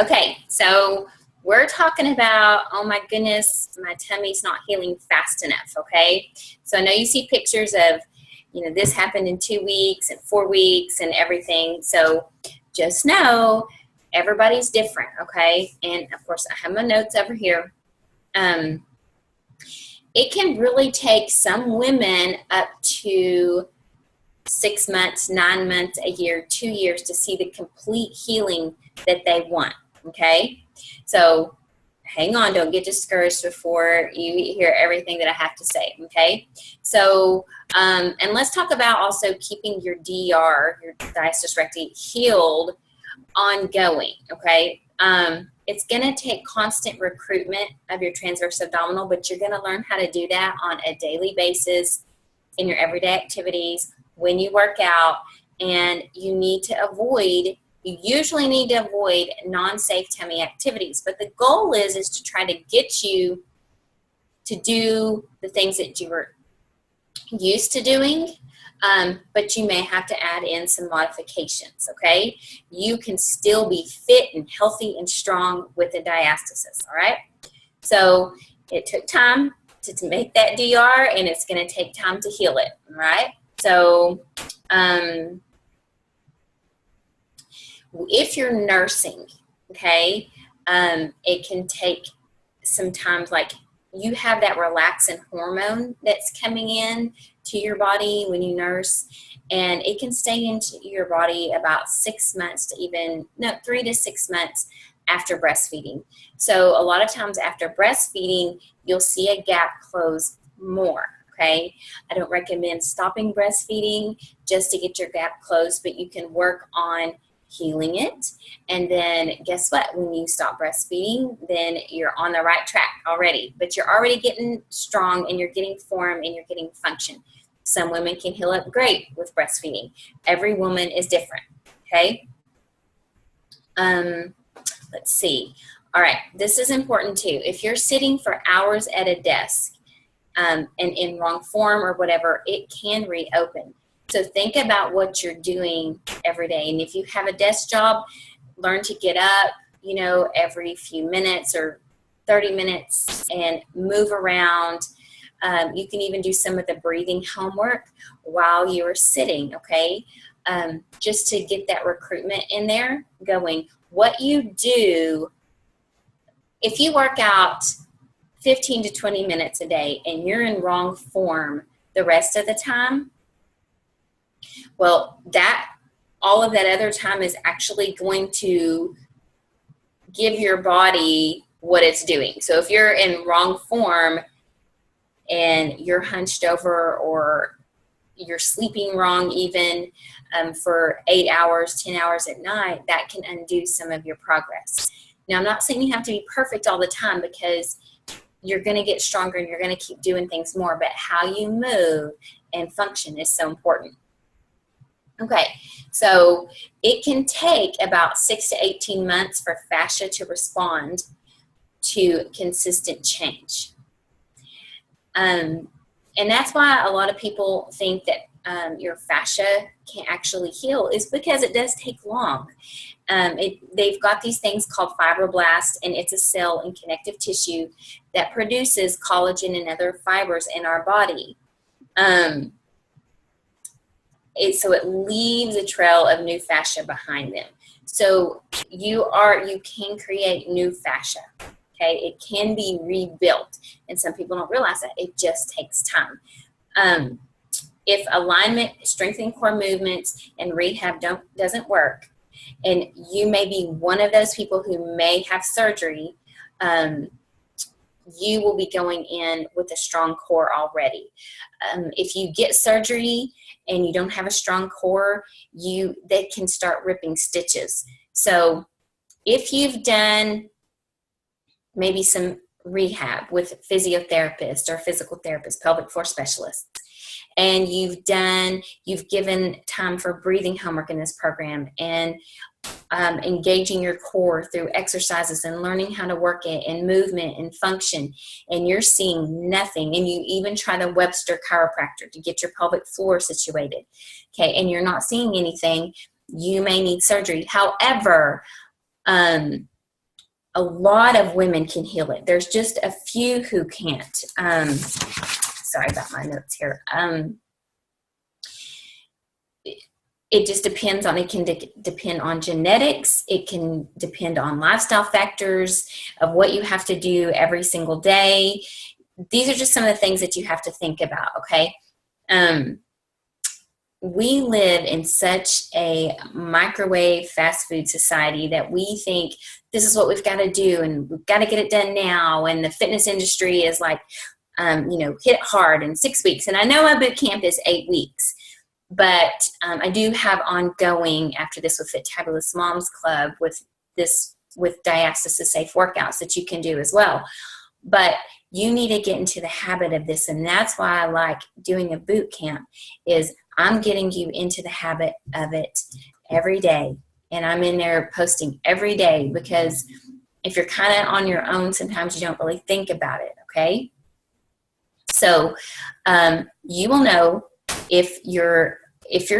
Okay, so we're talking about, oh my goodness, my tummy's not healing fast enough, okay? So I know you see pictures of, this happened in 2 weeks and 4 weeks and everything. So just know everybody's different, okay? And of course, I have my notes over here. It can really take some women up to 6 months, 9 months, a year, 2 years to see the complete healing that they want. Okay, so hang on, don't get discouraged before you hear everything that I have to say. Okay, so and let's talk about also keeping your DR, your diastasis recti, healed ongoing. Okay, it's going to take constant recruitment of your transverse abdominal, but you're going to learn how to do that on a daily basis in your everyday activities when you work out. And you usually need to avoid non-safe tummy activities, but the goal is to try to get you to do the things that you were used to doing, but you may have to add in some modifications. Okay, you can still be fit and healthy and strong with a diastasis. All right, so it took time to make that DR, and it's going to take time to heal it. All right, so if you're nursing, okay, it can take sometimes, like, you have that relaxin hormone that's coming in to your body when you nurse, and it can stay into your body about 6 months to 3 to 6 months after breastfeeding. So a lot of times after breastfeeding, you'll see a gap close more. Okay, I don't recommend stopping breastfeeding just to get your gap closed, but you can work on healing it. And then guess what? When you stop breastfeeding, then you're on the right track already. But you're already getting strong, and you're getting form, and you're getting function. Some women can heal up great with breastfeeding. Every woman is different. Okay. Let's see. All right. This is important too. If you're sitting for hours at a desk, and in wrong form or whatever, it can reopen. So think about what you're doing every day. And if you have a desk job, learn to get up, every few minutes or 30 minutes and move around. You can even do some of the breathing homework while you're sitting, okay? Just to get that recruitment in there going. What you do, if you work out 15 to 20 minutes a day and you're in wrong form the rest of the time, well, all of that other time is actually going to give your body what it's doing. So if you're in wrong form and you're hunched over, or you're sleeping wrong even for 8 hours, 10 hours at night, that can undo some of your progress. Now, I'm not saying you have to be perfect all the time, because you're going to get stronger and you're going to keep doing things more, but how you move and function is so important. Okay, so it can take about 6 to 18 months for fascia to respond to consistent change. And that's why a lot of people think that your fascia can't actually heal, is because it does take long. They've got these things called fibroblasts, and it's a cell in connective tissue that produces collagen and other fibers in our body. So it leaves a trail of new fascia behind them. So you can create new fascia. Okay, it can be rebuilt, and some people don't realize that. It just takes time. If alignment, strengthening core movements, and rehab doesn't work, and you may be one of those people who may have surgery, you will be going in with a strong core already. If you get surgery and you don't have a strong core, they can start ripping stitches. So if you've done maybe some rehab with physiotherapists or physical therapists, pelvic floor specialists, and you've given time for breathing homework in this program, and engaging your core through exercises and learning how to work it and movement and function, and you're seeing nothing, and you even try the Webster chiropractor to get your pelvic floor situated, okay, and you're not seeing anything, you may need surgery. However, a lot of women can heal it. There's just a few who can't. Sorry about my notes here. It just depends on, it can depend on genetics. It can depend on lifestyle factors of what you have to do every single day. These are just some of the things that you have to think about, okay? We live in such a microwave fast food society that we think this is what we've got to do and we've got to get it done now. And the fitness industry is like, hit it hard in 6 weeks. And I know my boot camp is 8 weeks, but I do have ongoing after this with Fitabulous Moms Club with Diastasis Safe workouts that you can do as well. But you need to get into the habit of this. And that's why I like doing a boot camp is I'm getting you into the habit of it every day. And I'm in there posting every day because if you're kind of on your own, sometimes you don't really think about it, okay? So you will know if your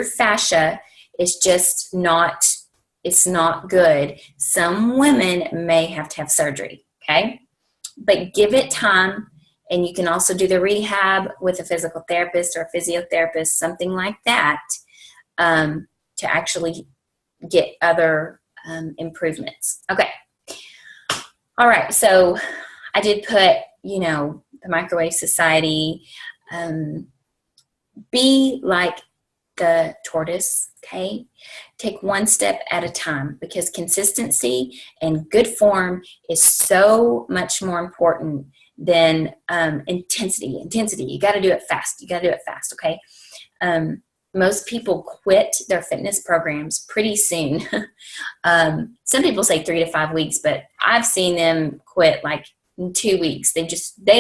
fascia is just not, it's not good. Some women may have to have surgery, okay? But give it time. And you can also do the rehab with a physical therapist or a physiotherapist, something like that, to actually get other improvements. Okay. All right. So I did put, the Microwave Society. Be like the tortoise, okay? Take one step at a time because consistency and good form is so much more important than intensity. You got to do it fast. Okay? Most people quit their fitness programs pretty soon. Some people say 3 to 5 weeks, but I've seen them quit like in 2 weeks. They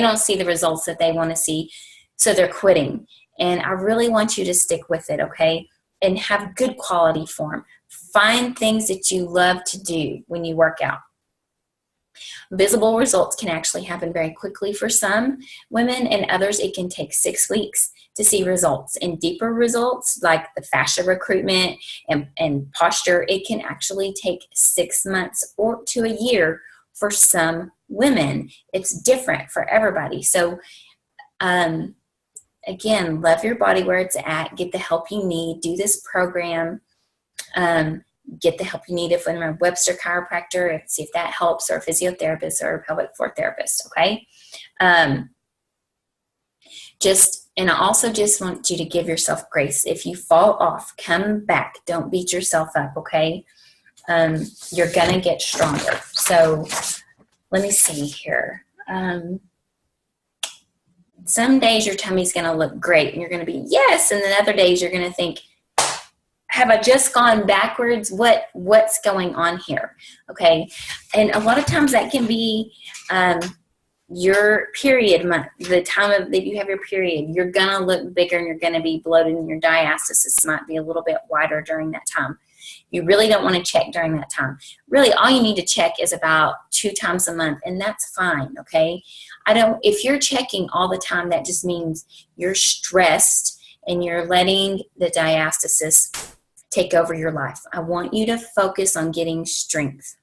don't see the results that they want to see, so they're quitting. And I really want you to stick with it, okay? And have good quality form. Find things that you love to do when you work out. Visible results can actually happen very quickly for some women, and others it can take 6 weeks to see results. And deeper results like the fascia recruitment and posture, it can actually take 6 months or to a year for some women. It's different for everybody. So again, love your body where it's at. Get the help you need. Do this program. Get the help you need if I'm a Webster chiropractor, and see if that helps, or a physiotherapist or a pelvic floor therapist, okay? And I also just want you to give yourself grace. If you fall off, come back. Don't beat yourself up, okay? You're going to get stronger. So let me see here. Some days your tummy's going to look great and you're going to be, yes. And then other days you're going to think, have I just gone backwards? What's going on here? Okay. And a lot of times that can be your period month, the time that you have your period. You're going to look bigger and you're going to be bloated, and your diastasis might be a little bit wider during that time. You really don't want to check during that time. Really, all you need to check is about 2 times a month, and that's fine, okay? If you're checking all the time, that just means you're stressed and you're letting the diastasis take over your life. I want you to focus on getting strength,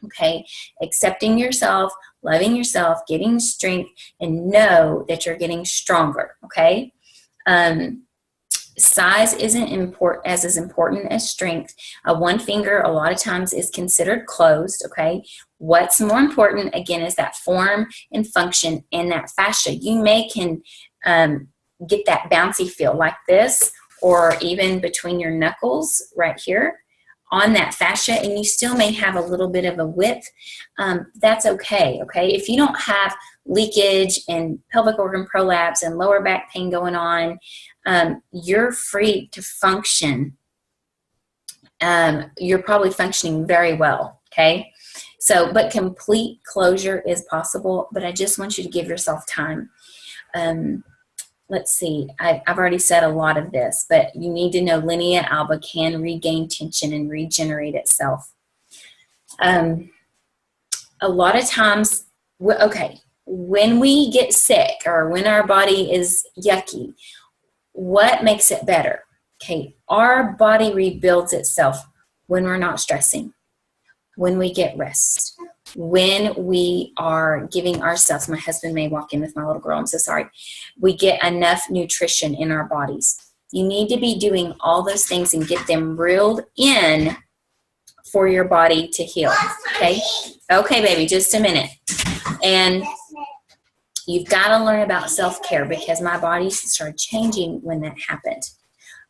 okay? Accepting yourself, loving yourself, getting strength, and know that you're getting stronger, okay? Size isn't as important as strength. One finger a lot of times is considered closed, okay? What's more important, again, is that form and function and that fascia. You can get that bouncy feel like this, or even between your knuckles right here on that fascia, and you still may have a little bit of a width. That's okay, okay? If you don't have leakage and pelvic organ prolapse and lower back pain going on, you're free to function. You're probably functioning very well, okay? So, but complete closure is possible, but I just want you to give yourself time. Let's see, I've already said a lot of this, but you need to know linea alba can regain tension and regenerate itself. A lot of times, okay, when we get sick or when our body is yucky, what makes it better? Okay, our body rebuilds itself when we're not stressing, when we get rest, when we are giving ourselves, my husband may walk in with my little girl, I'm so sorry, we get enough nutrition in our bodies. You need to be doing all those things and get them reeled in for your body to heal. Okay? Okay, baby, just a minute. And you've got to learn about self-care, because my body started changing when that happened.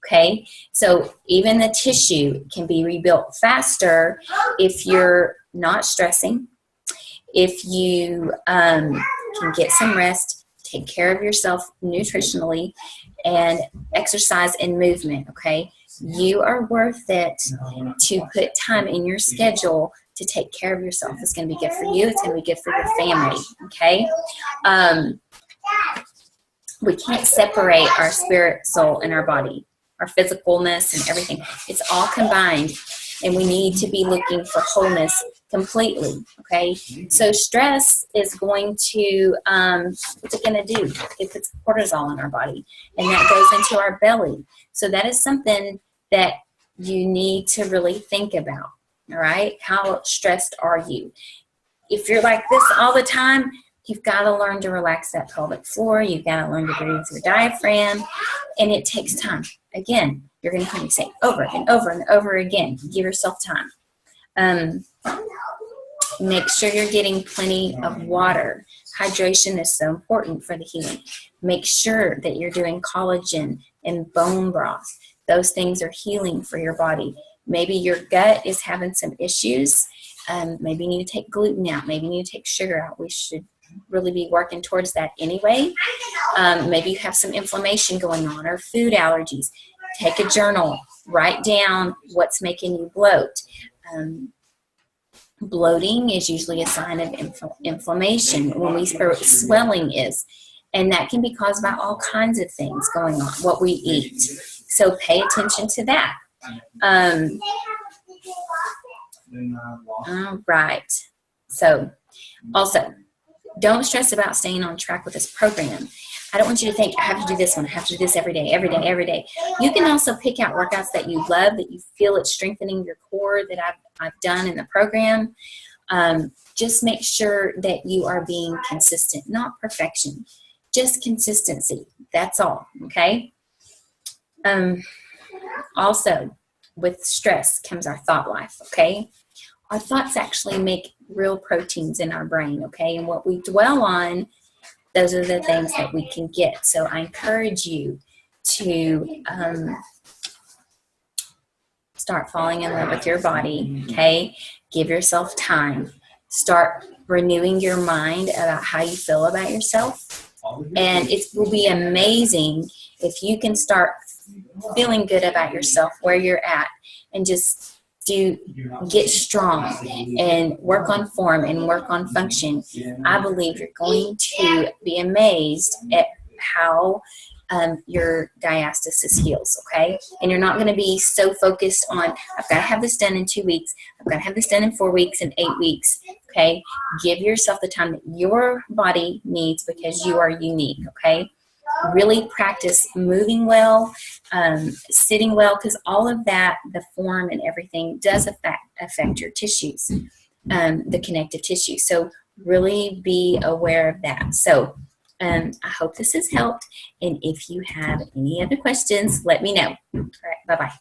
Okay? So even the tissue can be rebuilt faster if you're not stressing, if you can get some rest, take care of yourself nutritionally, and exercise and movement. Okay? You are worth it to put time in your schedule to take care of yourself. It's going to be good for you. It's going to be good for your family. Okay? We can't separate our spirit, soul, and our body, our physicalness and everything. It's all combined, and we need to be looking for wholeness completely. Okay? So stress is going to, what's it going to do? It puts cortisol in our body, and that goes into our belly. So that is something that you need to really think about. All right? How stressed are you? If you're like this all the time, you've got to learn to relax that pelvic floor. You've got to learn to breathe through diaphragm, and it takes time. Again, you're going to hear me say over and over and over again. Give yourself time. Make sure you're getting plenty of water. Hydration is so important for the healing. Make sure that you're doing collagen and bone broth. Those things are healing for your body. Maybe your gut is having some issues. Maybe you need to take gluten out. Maybe you need to take sugar out. We should really be working towards that anyway. Maybe you have some inflammation going on or food allergies. Take a journal. Write down what's making you bloat. Bloating is usually a sign of inflammation, or swelling is. And that can be caused by all kinds of things going on, what we eat. So pay attention to that. All right. So also, don't stress about staying on track with this program. I don't want you to think, I have to do this one. I have to do this every day, every day, every day. You can also pick out workouts that you love, that you feel it's strengthening your core, that I've done in the program. Just make sure that you are being consistent, not perfection, just consistency. That's all, okay? Also, with stress comes our thought life, okay? Our thoughts actually make real proteins in our brain, okay? And what we dwell on, those are the things that we can get. So I encourage you to start falling in love with your body, okay? Give yourself time. Start renewing your mind about how you feel about yourself. And it will be amazing if you can start feeling good about yourself, where you're at, and just get strong and work on form and work on function. I believe you're going to be amazed at how your diastasis heals, okay? And you're not going to be so focused on, I've got to have this done in 2 weeks, I've got to have this done in 4 weeks and 8 weeks, okay? Give yourself the time that your body needs, because you are unique, okay? Really practice moving well, sitting well, because all of that, the form and everything, does affect your tissues, the connective tissue. So really be aware of that. So I hope this has helped. And if you have any other questions, let me know. All right, bye-bye.